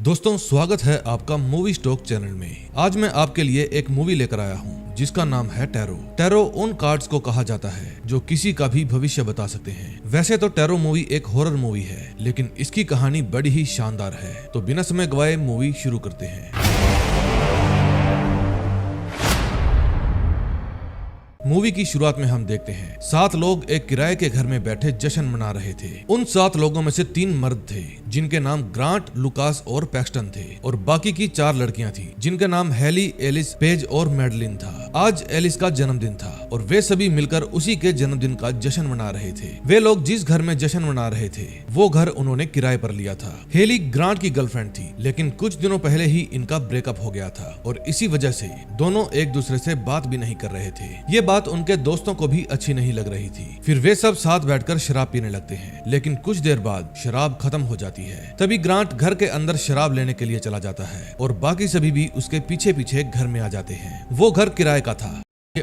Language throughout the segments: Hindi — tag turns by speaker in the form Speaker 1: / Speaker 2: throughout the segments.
Speaker 1: दोस्तों स्वागत है आपका मूवी स्टॉक चैनल में। आज मैं आपके लिए एक मूवी लेकर आया हूँ जिसका नाम है टैरो। टैरो उन कार्ड्स को कहा जाता है जो किसी का भी भविष्य बता सकते हैं। वैसे तो टैरो मूवी एक हॉरर मूवी है, लेकिन इसकी कहानी बड़ी ही शानदार है। तो बिना समय गवाए मूवी शुरू करते हैं। मूवी की शुरुआत में हम देखते हैं 7 लोग एक किराए के घर में बैठे जश्न मना रहे थे। उन 7 लोगों में से 3 मर्द थे जिनके नाम ग्रांट, लुकास और पैक्सटन थे, और बाकी की 4 लड़कियां थी जिनके नाम हेली, एलिस, पेज और मैडलिन था। आज एलिस का जन्मदिन था और वे सभी मिलकर उसी के जन्मदिन का जश्न मना रहे थे। वे लोग जिस घर में जश्न मना रहे थे वो घर उन्होंने किराए पर लिया था। हेली ग्रांट की गर्लफ्रेंड थी, लेकिन कुछ दिनों पहले ही इनका ब्रेकअप हो गया था और इसी वजह से दोनों एक दूसरे से बात भी नहीं कर रहे थे। ये बात उनके दोस्तों को भी अच्छी नहीं लग रही थी। फिर वे सब साथ बैठकर शराब पीने लगते हैं, लेकिन कुछ देर बाद शराब खत्म हो जाती है। तभी ग्रांट घर के अंदर शराब लेने के लिए चला जाता है और बाकी सभी भी उसके पीछे पीछे घर में आ जाते हैं। वो घर किराए का था।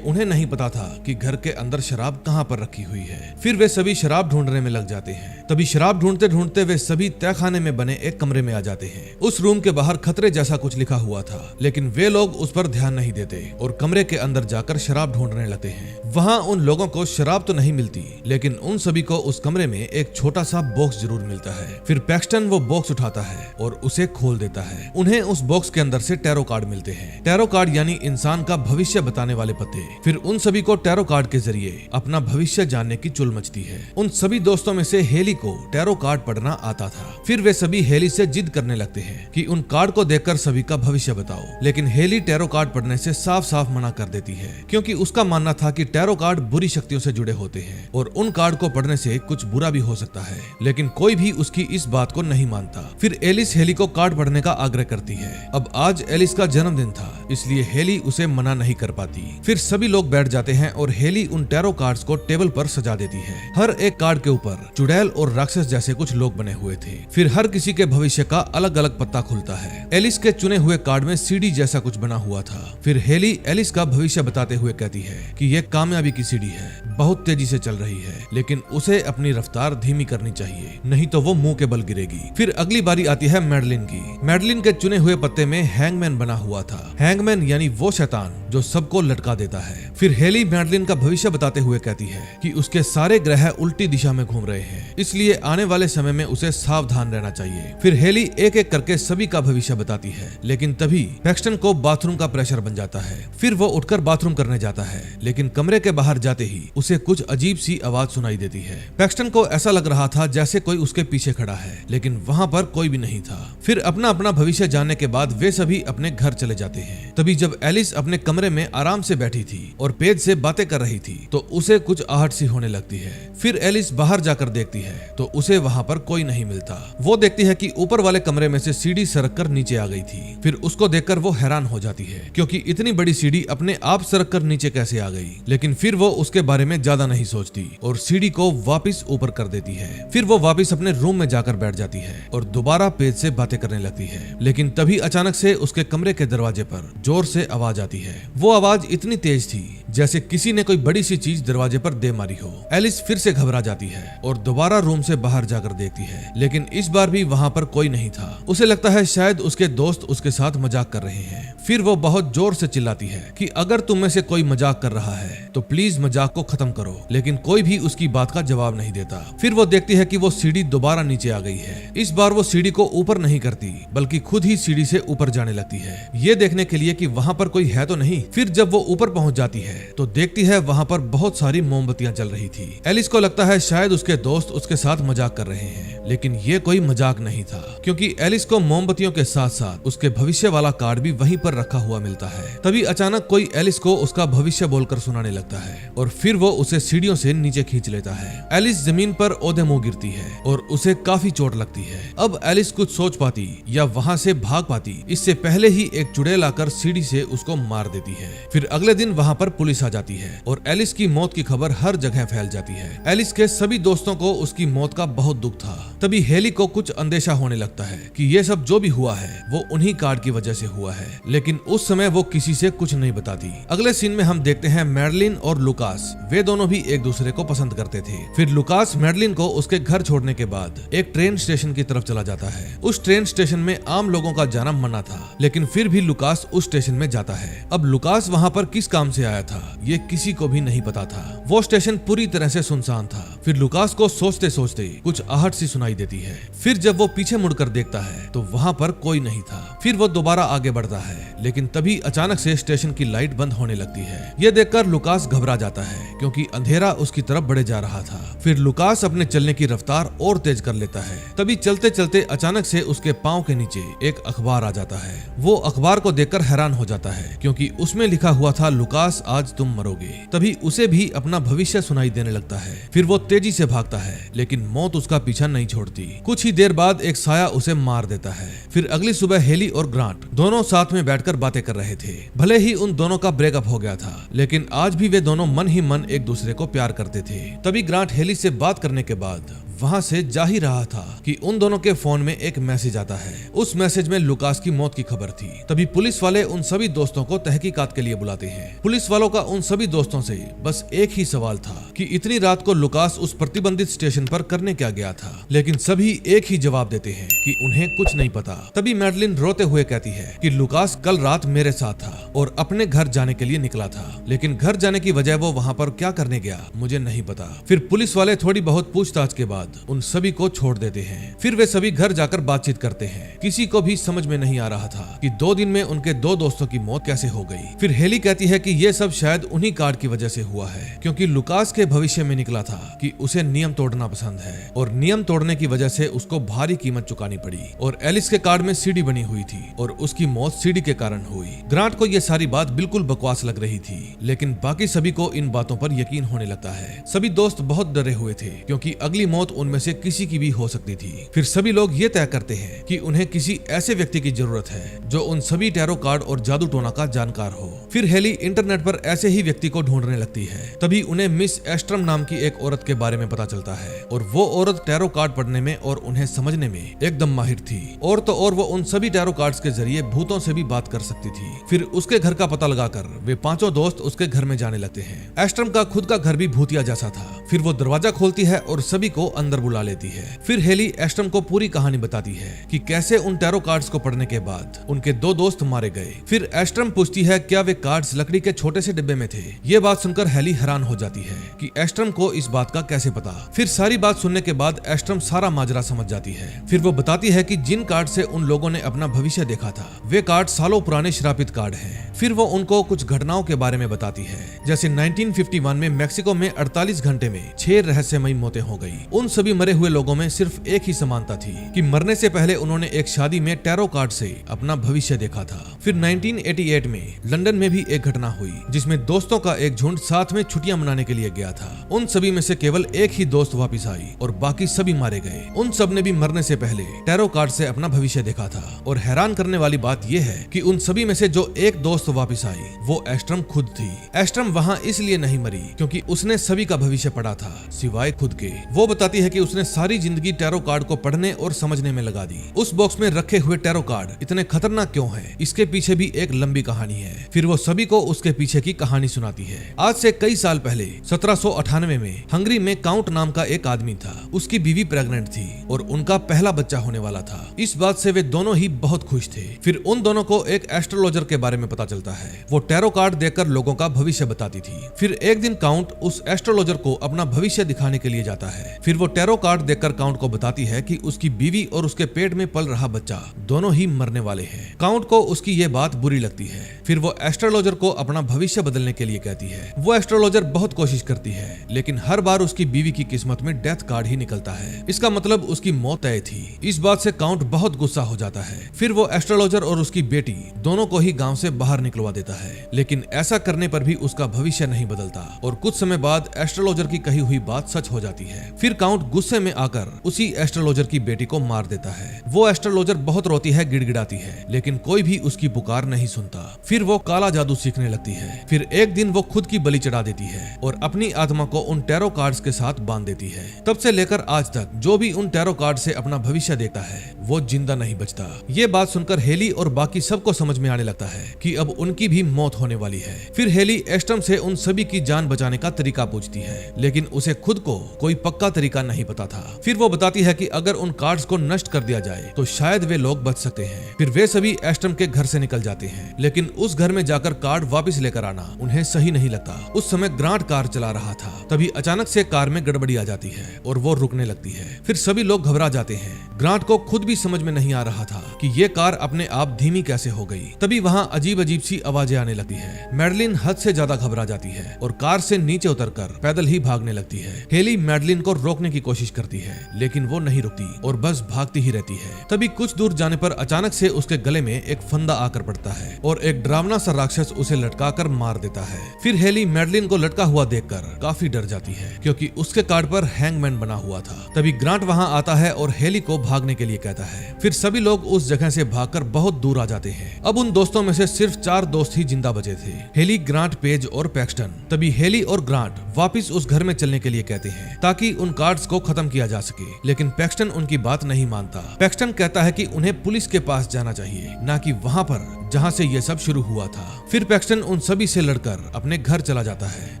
Speaker 1: उन्हें नहीं पता था कि घर के अंदर शराब कहां पर रखी हुई है। फिर वे सभी शराब ढूंढने में लग जाते हैं। तभी शराब ढूंढते ढूंढते वे सभी तहखाने में बने एक कमरे में आ जाते हैं। उस रूम के बाहर खतरे जैसा कुछ लिखा हुआ था, लेकिन वे लोग उस पर ध्यान नहीं देते और कमरे के अंदर जाकर शराब ढूंढने लगते हैं। वहाँ उन लोगों को शराब तो नहीं मिलती, लेकिन उन सभी को उस कमरे में एक छोटा सा बॉक्स जरूर मिलता है। फिर पैक्सटन वो बॉक्स उठाता है और उसे खोल देता है। उन्हें उस बॉक्स के अंदर से टैरो कार्ड मिलते हैं। टैरो कार्ड यानी इंसान का भविष्य बताने वाले पत्ते। फिर उन सभी को टैरो कार्ड के जरिए अपना भविष्य जानने की चुल मचती है। उन सभी दोस्तों में से हेली को टैरो कार्ड पढ़ना आता था। फिर वे सभी हेली से जिद करने लगते हैं कि उन कार्ड को देखकर सभी का भविष्य बताओ, लेकिन हेली टैरो कार्ड पढ़ने से साफ साफ मना कर देती है, क्योंकि उसका मानना था कि टैरो कार्ड बुरी शक्तियों से जुड़े होते हैं और उन कार्ड को पढ़ने से कुछ बुरा भी हो सकता है। लेकिन कोई भी उसकी इस बात को नहीं मानता। फिर एलिस हेली को कार्ड पढ़ने का आग्रह करती है। अब आज एलिस का जन्मदिन था, इसलिए हेली उसे मना नहीं कर पाती। फिर सभी लोग बैठ जाते हैं और हेली उन टैरो कार्ड्स को टेबल पर सजा देती है। हर एक कार्ड के ऊपर चुड़ैल और राक्षस जैसे कुछ लोग बने हुए थे। फिर हर किसी के भविष्य का अलग अलग पत्ता खुलता है। एलिस के चुने हुए कार्ड में सीढ़ी जैसा कुछ बना हुआ था। फिर हेली एलिस का भविष्य बताते हुए कहती है कि यह कामयाबी की सीढ़ी है, बहुत तेजी से चल रही है, लेकिन उसे अपनी रफ्तार धीमी करनी चाहिए, नहीं तो वो मुंह के बल गिरेगी। फिर अगली बारी आती है मैडलिन की। मैडलिन के चुने हुए पत्ते में हैंगमैन बना हुआ था। हैंगमैन यानी वो शैतान जो सबको लटका देता है। फिर हेली मैडलिन का भविष्य बताते हुए कहती है कि उसके सारे ग्रह उल्टी दिशा में घूम रहे हैं, इसलिए आने वाले समय में उसे सावधान रहना चाहिए। फिर हेली एक एक करके सभी का भविष्य बताती है, लेकिन तभी पैक्सटन को बाथरूम का प्रेशर बन जाता है। फिर वो उठकर बाथरूम करने जाता है, लेकिन कमरे के बाहर जाते ही उसे कुछ अजीब सी आवाज सुनाई देती है। पैक्सटन को ऐसा लग रहा था जैसे कोई उसके पीछे खड़ा है, लेकिन वहाँ पर कोई भी नहीं था। फिर अपना अपना भविष्य जानने के बाद वे सभी अपने घर चले जाते हैं। तभी जब एलिस अपने कमरे में आराम से बैठी थी और पेज से बातें कर रही थी तो उसे कुछ आहट सी होने लगती है। फिर एलिस बाहर जाकर देखती है तो उसे वहाँ पर कोई नहीं मिलता। वो देखती है कि ऊपर वाले कमरे में से सीढ़ी सरक कर नीचे आ गई थी। फिर उसको देखकर वो हैरान हो जाती है, क्योंकि इतनी बड़ी सीढ़ी अपने आप सरक कर नीचे कैसे आ गई। लेकिन फिर वो उसके बारे में ज्यादा नहीं सोचती और सीढ़ी को वापस ऊपर कर देती है। फिर वो वापस अपने रूम में जाकर बैठ जाती है और दोबारा पेज से बातें करने लगती है। लेकिन तभी अचानक से उसके कमरे के दरवाजे पर जोर से आवाज आती है। वो आवाज इतनी तेज थी जैसे किसी ने कोई बड़ी सी चीज दरवाजे पर दे मारी हो। एलिस फिर से घबरा जाती है और दोबारा रूम से बाहर जाकर देखती है, लेकिन इस बार भी वहाँ पर कोई नहीं था। उसे लगता है शायद उसके दोस्त उसके साथ मजाक कर रहे हैं। फिर वो बहुत जोर से चिल्लाती है कि अगर तुम में से कोई मजाक कर रहा है तो प्लीज मजाक को खत्म करो, लेकिन कोई भी उसकी बात का जवाब नहीं देता। फिर वो देखती है कि वो सीढ़ी दोबारा नीचे आ गई है। इस बार वो सीढ़ी को ऊपर नहीं करती, बल्कि खुद ही सीढ़ी से ऊपर जाने लगती है, ये देखने के लिए कि वहाँ पर कोई है तो नहीं। फिर जब वो ऊपर पहुँच जाती है तो देखती है वहाँ पर बहुत सारी मोमबत्तियां जल रही थी। एलिस को लगता है शायद उसके दोस्त उसके साथ मजाक कर रहे हैं, लेकिन ये कोई मजाक नहीं था, क्योंकि एलिस को मोमबत्तियों के साथ साथ उसके भविष्य वाला कार्ड भी वहीं पर रखा हुआ मिलता है। तभी अचानक कोई एलिस को उसका भविष्य बोलकर सुनाने लगता है और फिर वो उसे सीढ़ियों से नीचे खींच लेता है। एलिस जमीन पर ओदे मुंह गिरती है और उसे काफी चोट लगती है। अब एलिस कुछ सोच पाती या वहाँ से भाग पाती इससे पहले ही एक चुड़ैल आकर सीढ़ी से उसको मार देती है। फिर अगले दिन दिन वहाँ पर पुलिस आ जाती है और एलिस की मौत की खबर हर जगह फैल जाती है। एलिस के सभी दोस्तों को उसकी मौत का बहुत दुख था। तभी हेली को कुछ अंदेशा होने लगता है कि ये सब जो भी हुआ है वो उन्हीं कार्ड की वजह से हुआ है, लेकिन उस समय वो किसी से कुछ नहीं बताती। अगले सीन में हम देखते हैं मैडलिन और लुकास, वे दोनों भी एक दूसरे को पसंद करते थे। फिर लुकास मैडलिन को उसके घर छोड़ने के बाद एक ट्रेन स्टेशन की तरफ चला जाता है। उस ट्रेन स्टेशन में आम लोगों का जाना मना था, लेकिन फिर भी लुकास उस स्टेशन में जाता है। अब लुकास वहाँ पर किस काम से आया था ये किसी को भी नहीं पता था। वो स्टेशन पूरी तरह से सुनसान था। फिर लुकास को सोचते सोचते कुछ आहट सी सुनाई देती है। फिर जब वो पीछे मुड़कर देखता है तो वहाँ पर कोई नहीं था। फिर वो दोबारा आगे बढ़ता है, लेकिन तभी अचानक से स्टेशन की लाइट बंद होने लगती है। ये देखकर लुकास घबरा जाता है क्योंकि अंधेरा उसकी तरफ बढ़े जा रहा था। फिर लुकास अपने चलने की रफ्तार और तेज कर लेता है। तभी चलते चलते अचानक से उसके पांव के नीचे एक अखबार आ जाता है। वो अखबार को देखकर हैरान हो जाता है क्योंकि उसमें लिखा हुआ था, लुकास आज तुम मरोगे। तभी उसे भी अपना भविष्य सुनाई देने लगता है। फिर वो तेजी से भागता है, लेकिन मौत उसका पीछा नहीं छोड़ती। कुछ ही देर बाद एक साया उसे मार देता है। फिर अगली सुबह हेली और ग्रांट दोनों साथ में बैठकर बातें कर रहे थे। भले ही उन दोनों का ब्रेकअप हो गया था, लेकिन आज भी वे दोनों मन ही मन एक दूसरे को प्यार करते थे। तभी ग्रांट हेली से बात करने के बाद वहाँ से जा ही रहा था कि उन दोनों के फोन में एक मैसेज आता है। उस मैसेज में लुकास की मौत की खबर थी। तभी पुलिस वाले उन सभी दोस्तों को तहकीकात के लिए बुलाते हैं। पुलिस वालों का उन सभी दोस्तों से बस एक ही सवाल था कि इतनी रात को लुकास उस प्रतिबंधित स्टेशन पर करने क्या गया था, लेकिन सभी एक ही जवाब देते हैं कि उन्हें कुछ नहीं पता। तभी मैडलिन रोते हुए कहती है कि लुकास कल रात मेरे साथ था और अपने घर जाने के लिए निकला था, लेकिन घर जाने की वजह वो वहाँ पर क्या करने गया मुझे नहीं पता। फिर पुलिस वाले थोड़ी बहुत पूछताछ के बाद उन सभी को छोड़ देते हैं। फिर वे सभी घर जाकर बातचीत करते हैं। किसी को भी समझ में नहीं आ रहा था कि 2 दिन में उनके 2 दोस्तों की मौत कैसे हो गई। फिर हेली कहती है कि ये सब शायद उन्हीं कार्ड की वजह से हुआ है, क्योंकि लुकास के भविष्य में निकला था कि उसे नियम तोड़ना पसंद है और नियम तोड़ने की वजह से उसको भारी कीमत चुकानी पड़ी। और एलिस के कार्ड में सीडी बनी हुई थी और उसकी मौत सीडी के कारण हुई। ग्रांट को ये सारी बात बिल्कुल बकवास लग रही थी, लेकिन बाकी सभी को इन बातों पर यकीन होने लगता है। सभी दोस्त बहुत डरे हुए थे क्योंकि अगली मौत उनमें से किसी की भी हो सकती थी। फिर सभी लोग ये तय करते हैं कि उन्हें किसी ऐसे व्यक्ति की जरूरत है जो उन सभी टैरो कार्ड और जादू टोना का जानकार हो। फिर हेली इंटरनेट पर ऐसे ही व्यक्ति को ढूंढने लगती है। तभी उन्हें मिस एस्ट्रम नाम की एक औरत के बारे में पता चलता है और वो औरत टैरो कार्ड पढ़ने में और उन्हें समझने में एकदम माहिर थी। और तो और वो उन सभी टैरो कार्ड्स के जरिए भूतों से भी बात कर सकती थी। फिर उसके घर का पता लगाकर वे 5 दोस्त उसके घर में जाने लगते हैं। एस्ट्रम का खुद का घर भी भूतिया जैसा था। फिर वो दरवाजा खोलती है और सभी को अंदर बुला लेती है। फिर हेली एस्ट्रम को पूरी कहानी बताती है कि कैसे उन टैरो कार्ड्स को पढ़ने के बाद उनके 2 दोस्त मारे गए। फिर एस्ट्रम पूछती है क्या वे कार्ड्स लकड़ी के छोटे से डिब्बे में थे। ये बात सुनकर हेली हैरान हो जाती है कि एस्ट्रम को इस बात का कैसे पता। फिर सारी बात सुनने के बाद एस्ट्रम सारा माजरा समझ जाती है। फिर वो बताती है कि जिन कार्ड से उन लोगों ने अपना भविष्य देखा था वे कार्ड सालों पुराने श्रापित कार्ड हैं। फिर वो उनको कुछ घटनाओं के बारे में बताती है, जैसे 1951 में मेक्सिको में 48 घंटे में 6 रहस्यमयी मौतें हो गई। उन सभी मरे हुए लोगों में सिर्फ एक ही समानता थी कि मरने से पहले उन्होंने एक शादी में टैरो कार्ड से अपना भविष्य देखा था। फिर 1988 में लंदन में भी एक घटना हुई जिसमें दोस्तों का एक झुंड साथ में छुट्टियां मनाने के लिए गया था। उन सभी में से केवल एक ही दोस्त वापस आई और बाकी सभी मारे गए। उन सब ने भी मरने से पहले टैरो कार्ड से अपना भविष्य देखा था। और हैरान करने वाली बात यह है कि उन सभी में से जो एक दोस्त वापस आई वो एस्ट्रम खुद थी। एस्ट्रम वहाँ इसलिए नहीं मरी क्योंकि उसने सभी का भविष्य पढ़ा था सिवाय खुद के। वो बताती है कि उसने सारी जिंदगी टैरो कार्ड को पढ़ने और समझने में लगा दी। उस बॉक्स में रखे हुए टैरो कार्ड इतने खतरनाक क्यों हैं, इसके पीछे भी एक लंबी कहानी है। फिर वो सभी को उसके पीछे की कहानी सुनाती है। आज से कई साल पहले 1798 में हंगरी में काउंट नाम का एक आदमी था। उसकी बीवी प्रेग्नेंट थी और उनका पहला बच्चा होने वाला था। इस बात से वे दोनों ही बहुत खुश थे। फिर उन दोनों को एक एस्ट्रोलॉजर के बारे में पता चलता है। वो टैरो कार्ड देखकर लोगों का भविष्य बताती थी। फिर एक दिन काउंट उस एस्ट्रोलॉजर को अपना भविष्य दिखाने के लिए जाता है। फिर वो टैरो कार्ड देखकर काउंट को बताती है कि उसकी बीवी और उसके पेट में पल रहा बच्चा दोनों ही मरने वाले हैं। काउंट को उसकी ये बात बुरी लगती है। फिर वो एस्ट्रोलॉजर को अपना भविष्य बदलने के लिए कहती है। वो एस्ट्रोलॉजर बहुत कोशिश करती है, लेकिन हर बार उसकी बीवी की किस्मत में डेथ कार्ड ही निकलता है। इसका मतलब उसकी मौत तय थी। इस बात से काउंट बहुत गुस्सा हो जाता है। फिर वो एस्ट्रोलॉजर और उसकी बेटी दोनों को ही गांव से बाहर निकलवा देता है, लेकिन ऐसा करने पर भी उसका भविष्य नहीं बदलता और कुछ समय बाद एस्ट्रोलॉजर की कही हुई बात सच हो जाती है। फिर काउंट गुस्से में आकर उसी एस्ट्रोलॉजर की बेटी को मार देता है। वो एस्ट्रोलॉजर बहुत रोती है, गिड़गिड़ाती है, लेकिन कोई भी उसकी पुकार नहीं सुनता। फिर फिर वो काला जादू सीखने लगती है। फिर एक दिन वो खुद की बलि चढ़ा देती है और अपनी आत्मा को उन टैरो कार्ड्स के साथ बांध देती है। तब से लेकर आज तक जो भी उन टैरो कार्ड से अपना भविष्य देखता है वो जिंदा नहीं बचता। ये बात सुनकर हेली और बाकी सबको समझ में आने लगता है कि अब उनकी भी मौत होने वाली है। फिर हेली एस्ट्रम से उन सभी की जान बचाने का तरीका पूछती है, लेकिन उसे खुद को कोई पक्का तरीका नहीं पता था। फिर वो बताती है कि अगर उन कार्ड्स को नष्ट कर दिया जाए तो शायद वे लोग बच सकते हैं। फिर वे सभी एस्ट्रम के घर से निकल जाते हैं, लेकिन उस घर में जाकर कार्ड वापस लेकर आना उन्हें सही नहीं लगता। उस समय ग्रांट कार चला रहा था, तभी अचानक से कार में गड़बड़ी आ जाती है और वो रुकने लगती है। फिर सभी लोग घबरा जाते हैं। ग्रांट को खुद भी समझ में नहीं आ रहा था कि ये कार अपने आप धीमी कैसे हो गई। तभी वहाँ अजीब अजीब सी आवाजें आने लगती है। मैडलिन हद से ज्यादा घबरा जाती है और कार से नीचे उतरकर पैदल ही भागने लगती है। हेली मैडलिन को रोकने की कोशिश करती है, लेकिन वो नहीं रुकती और बस भागती ही रहती है। तभी कुछ दूर जाने पर अचानक से उसके गले में एक फंदा आकर पड़ता है और एक डरावना सा राक्षस उसे लटकाकर मार देता है। फिर हेली मैडलिन को लटका हुआ देखकर काफी डर जाती है, क्योंकि उसके कार्ड पर हैंगमैन बना हुआ था। तभी ग्रांट वहां आता है और हेली को भागने के लिए कहता है। फिर सभी लोग उस जगह से भागकर बहुत दूर आ जाते हैं। अब उन दोस्तों में से सिर्फ 4 दोस्त ही जिंदा बचे थे, हेली, ग्रांट, पेज और पैक्सटन। तभी हेली और ग्रांट वापिस उस घर में चलने के लिए कहते हैं ताकि उन कार्ड्स को खत्म किया जा सके, लेकिन पैक्सटन उनकी बात नहीं मानता। पैक्सटन कहता है कि उन्हें पुलिस के पास जाना चाहिए, ना कि वहां पर जहां से ये सब शुरू हुआ था। फिर पैक्सटन उन सभी से लड़कर अपने घर चला जाता है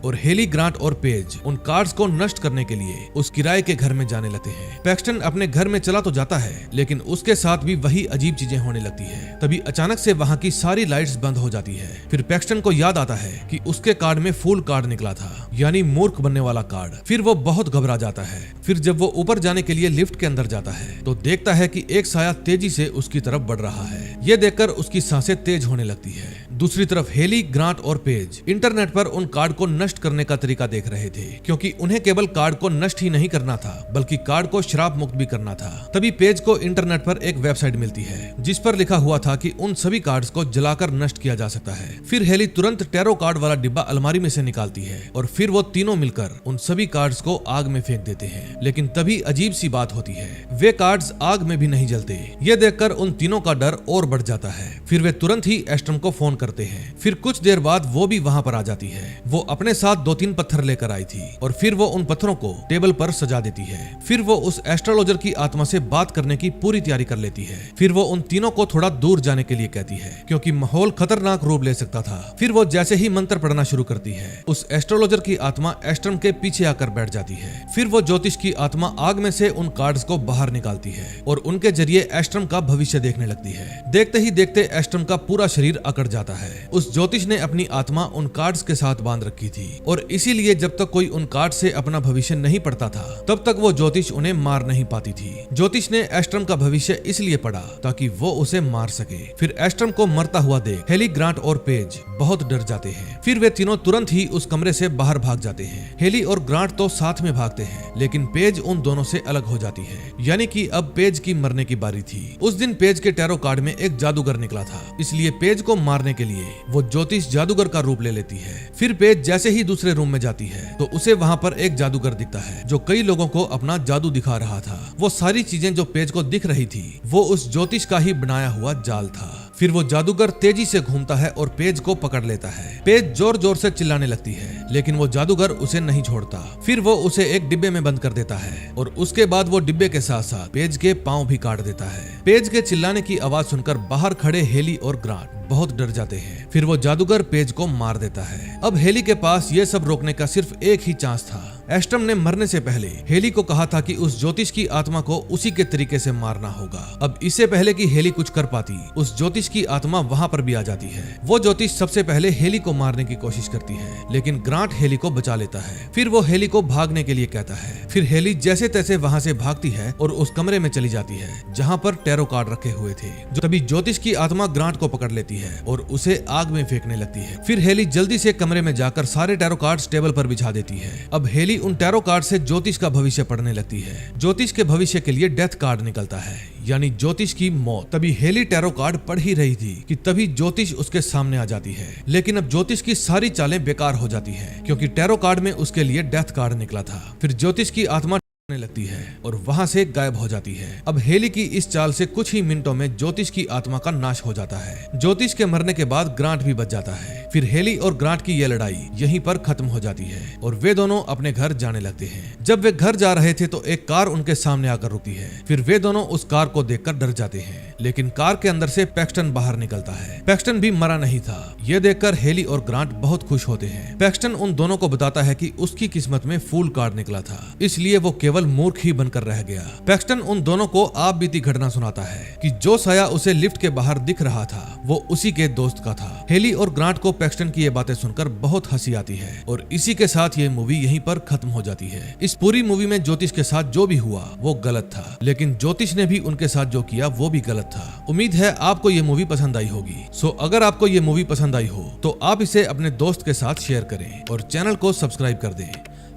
Speaker 1: और हेली, ग्रांट और पेज उन कार्ड्स को नष्ट करने के लिए उस किराए के घर में जाने लगते हैं। पैक्सटन अपने घर में चला तो जाता है, लेकिन उसके साथ भी वही अजीब चीजें होने लगती है। तभी अचानक से वहां की सारी लाइट्स बंद हो जाती है। फिर पैक्सटन को याद आता है कि उसके कार्ड में फूल कार्ड निकला था, यानी मूर्ख बनने वाला कार्ड। फिर वो बहुत घबरा जाता है। फिर जब वो ऊपर जाने के लिए लिफ्ट के अंदर जाता है तो देखता है कि एक साया तेजी से उसकी तरफ बढ़ रहा है। ये देखकर उसकी सांसें तेज होने लगती है। दूसरी तरफ हेली, ग्रांट और पेज इंटरनेट पर उन कार्ड को नष्ट करने का तरीका देख रहे थे, क्योंकि उन्हें केवल कार्ड को नष्ट ही नहीं करना था बल्कि कार्ड को शराब मुक्त भी करना था। तभी पेज को इंटरनेट पर एक वेबसाइट मिलती है जिस पर लिखा हुआ था कि उन सभी कार्ड्स को जलाकर नष्ट किया जा सकता है। फिर हेली तुरंत टैरो कार्ड वाला डिब्बा अलमारी में से निकालती है और फिर वो तीनों मिलकर उन सभी कार्ड्स को आग में फेंक देते हैं। लेकिन तभी अजीब सी बात होती है, वे कार्ड्स आग में भी नहीं जलते। ये देखकर उन तीनों का डर और बढ़ जाता है। फिर वे तुरंत ही एस्ट्रम को फोन करते हैं। फिर कुछ देर बाद वो भी वहां पर आ जाती है। वो अपने साथ 2-3 पत्थर लेकर आई थी और फिर वो उन पत्थरों को टेबल पर सजा देती है। फिर वो उस एस्ट्रोलॉजर की आत्मा से बात करने की पूरी तैयारी कर लेती है। फिर वो उन तीनों को थोड़ा दूर जाने के लिए कहती है, क्योंकि माहौल खतरनाक रूप ले सकता था। फिर वो जैसे ही मंत्र पढ़ना शुरू करती है, उस एस्ट्रोलॉजर की आत्मा एस्ट्रम के पीछे आकर बैठ जाती है। फिर वो ज्योतिष की आत्मा आग में से उन कार्ड्स को बाहर निकालती है और उनके जरिए एस्ट्रम का भविष्य देखने लगती है। देखते ही देखते एस्ट्रम का पूरा शरीर अकड़ जाता है। उस ज्योतिष ने अपनी आत्मा उन कार्ड्स के साथ बांध रखी थी और इसीलिए जब तक कोई उन कार्ड से अपना भविष्य नहीं पढ़ता था तब तक वो ज्योतिष उन्हें मार नहीं पाती थी। ज्योतिष ने एस्ट्रम का भविष्य इसलिए पढ़ा ताकि वो उसे मार सके। फिर एस्ट्रम को मरता हुआ देख हेली, ग्रांट और पेज बहुत डर जाते हैं। फिर वे तीनों तुरंत ही उस कमरे से बाहर भाग जाते हैं। हेली और ग्रांट तो साथ में भागते हैं, लेकिन पेज उन दोनों से अलग हो जाती है, यानी कि अब पेज की मरने की बारी थी। उस दिन पेज के टैरो कार्ड में एक जादूगर निकला था, इसलिए पेज को मारने के लिए वो ज्योतिष जादूगर का रूप ले लेती है। फिर पेज जैसे ही दूसरे रूम में जाती है तो उसे वहाँ पर एक जादूगर दिखता है जो कई लोगों को अपना जादू दिखा रहा था। वो सारी चीजें जो पेज को दिख रही थी वो उस ज्योतिष का ही बनाया हुआ जाल था। फिर वो जादूगर तेजी से घूमता है और पेज को पकड़ लेता है। पेज जोर जोर से चिल्लाने लगती है, लेकिन वो जादूगर उसे नहीं छोड़ता। फिर वो उसे एक डिब्बे में बंद कर देता है और उसके बाद वो डिब्बे के साथ साथ पेज के पांव भी काट देता है। पेज के चिल्लाने की आवाज सुनकर बाहर खड़े हेली और ग्रांट बहुत डर जाते हैं। फिर वो जादूगर पेज को मार देता है। अब हेली के पास ये सब रोकने का सिर्फ एक ही चांस था। एस्ट्रम ने मरने से पहले हेली को कहा था कि उस ज्योतिष की आत्मा को उसी के तरीके से मारना होगा। अब इससे पहले कि हेली कुछ कर पाती, उस ज्योतिष की आत्मा वहां पर भी आ जाती है। वो ज्योतिष सबसे पहले हेली को मारने की कोशिश करती है, लेकिन ग्रांट हेली को बचा लेता है। फिर वो हेली को भागने के लिए कहता है। फिर हेली जैसे तैसे वहां से भागती है और उस कमरे में चली जाती है जहां पर टैरो कार्ड रखे हुए थे। तभी ज्योतिष की आत्मा ग्रांट को पकड़ लेती है और उसे आग में फेंकने लगती है। फिर हेली जल्दी से कमरे में जाकर सारे टैरो कार्ड्स टेबल पर बिछा देती है। अब हेली उन टैरो कार्ड से ज्योतिष का भविष्य पढ़ने लगती है। ज्योतिष के भविष्य के लिए डेथ कार्ड निकलता है, यानी ज्योतिष की मौत। तभी हेली टैरो कार्ड पढ़ ही रही थी कि तभी ज्योतिष उसके सामने आ जाती है। लेकिन अब ज्योतिष की सारी चालें बेकार हो जाती हैं, क्योंकि टैरो कार्ड में उसके लिए डेथ कार्ड निकला था। फिर ज्योतिष की आत्मा लगती है और वहां से गायब हो जाती है। अब हेली की इस चाल से कुछ ही मिनटों में ज्योतिष की आत्मा का नाश हो जाता है। ज्योतिष के मरने के बाद ग्रांट भी बच जाता है। फिर हेली और ग्रांट की यह लड़ाई यहीं पर खत्म हो जाती है और वे दोनों अपने घर जाने लगते हैं। जब वे घर जा रहे थे तो एक कार उनके सामने आकर रुकती है। फिर वे दोनों उस कार को देखकर डर जाते हैं, लेकिन कार के अंदर से पैक्सटन बाहर निकलता है। पैक्सटन भी मरा नहीं था। ये देखकर हेली और ग्रांट बहुत खुश होते हैं। पैक्सटन उन दोनों को बताता है कि उसकी किस्मत में फूल कार्ड निकला था, इसलिए वो केवल मूर्ख ही बनकर रह गया। पैक्सटन उन दोनों को आप बीती घटना सुनाता है कि जो साया उसे लिफ्ट के बाहर दिख रहा था वो उसी के दोस्त का था। हेली और ग्रांट को पैक्सटन की ये बातें सुनकर बहुत हंसी आती है और इसी के साथ ये मूवी यहीं पर खत्म हो जाती है। इस पूरी मूवी में ज्योतिष के साथ जो भी हुआ वो गलत था, लेकिन ज्योतिष ने भी उनके साथ जो किया वो भी गलत था। उम्मीद है आपको ये मूवी पसंद आई होगी। सो अगर आपको ये मूवी पसंद आई हो तो आप इसे अपने दोस्त के साथ शेयर करें और चैनल को सब्सक्राइब कर दें।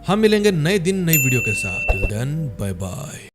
Speaker 1: हम मिलेंगे नए दिन नई वीडियो के साथ। Till then bye bye.